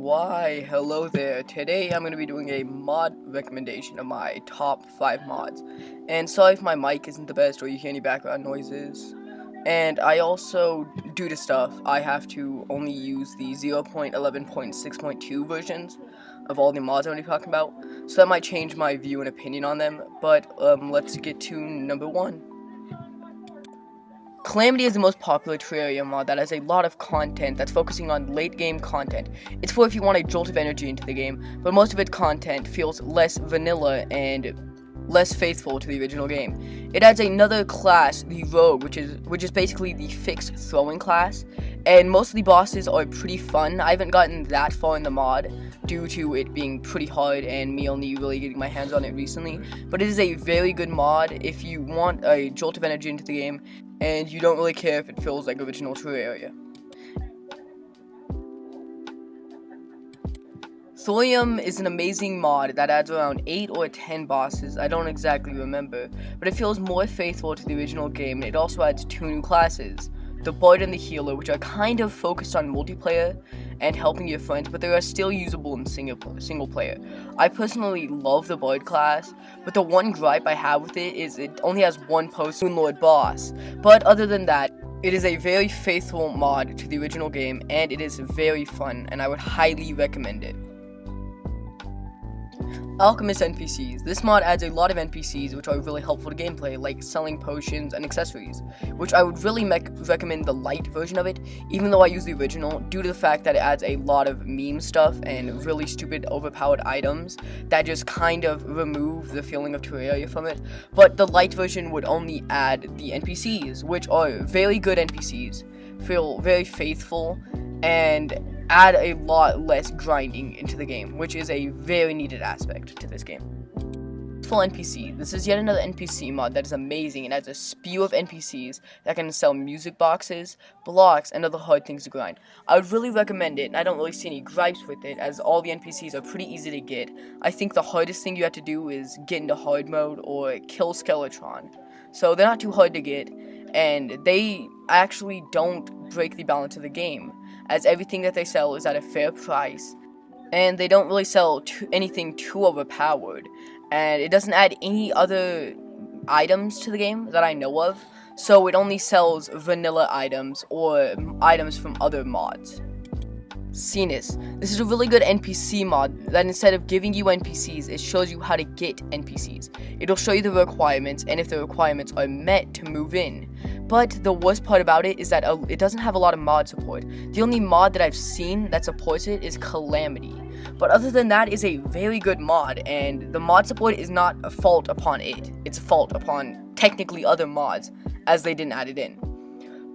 Why, hello there. Today I'm going to be doing a mod recommendation of my top 5 mods. And sorry if my mic isn't the best or you hear any background noises. And I also, due to stuff, I have to only use the 0.11.6.2 versions of all the mods I'm going to be talking about. So that might change my view and opinion on them. But let's get to number 1. Calamity is the most popular terraria mod that has a lot of content that's focusing on late game content. It's for if you want a jolt of energy into the game, but most of its content feels less vanilla and less faithful to the original game. It adds another class, the rogue, which is basically the fixed throwing class, and most of the bosses are pretty fun. I haven't gotten that far in the mod due to it being pretty hard and me only really getting my hands on it recently, but it is a very good mod if you want a jolt of energy into the game and you don't really care if it feels like original terraria. Thorium is an amazing mod that adds around 8 or 10 bosses, I don't exactly remember, but it feels more faithful to the original game, and it also adds 2 new classes, the Bard and the Healer, which are kind of focused on multiplayer and helping your friends, but they are still usable in single player. I personally love the Bard class, but the one gripe I have with it is it only has one post-Moon Lord boss, but other than that, it is a very faithful mod to the original game, and it is very fun, and I would highly recommend it. Alchemist NPCs. This mod adds a lot of NPCs which are really helpful to gameplay, like selling potions and accessories, which I would really recommend the light version of it, even though I use the original, due to the fact that it adds a lot of meme stuff and really stupid overpowered items that just kind of remove the feeling of terraria from it. But the light version would only add the NPCs, which are very good NPCs, feel very faithful, and add a lot less grinding into the game, which is a very needed aspect to this game. Full NPC. This is yet another NPC mod that is amazing and adds a spew of NPCs that can sell music boxes, blocks, and other hard things to grind. I would really recommend it, and I don't really see any gripes with it, as all the NPCs are pretty easy to get. I think the hardest thing you have to do is get into hard mode or kill Skeletron. So they're not too hard to get, and they actually don't break the balance of the game, as everything that they sell is at a fair price, and they don't really sell anything too overpowered, and it doesn't add any other items to the game that I know of, so it only sells vanilla items or items from other mods. Census. This is a really good NPC mod that instead of giving you NPCs, it shows you how to get NPCs. It'll show you the requirements and if the requirements are met to move in. But the worst part about it is that it doesn't have a lot of mod support. The only mod that I've seen that supports it is Calamity. But other than that, is a very good mod, and the mod support is not a fault upon it. It's a fault upon technically other mods, as they didn't add it in.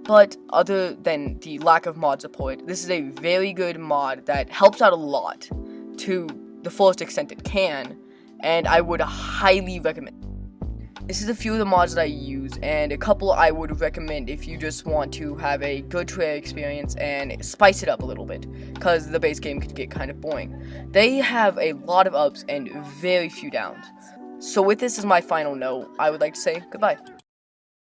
But other than the lack of mod support, this is a very good mod that helps out a lot to the fullest extent it can, and I would highly recommend. This is a few of the mods that I use, and a couple I would recommend if you just want to have a good terraria experience and spice it up a little bit, because the base game could get kind of boring. They have a lot of ups and very few downs. So with this as my final note, I would like to say goodbye.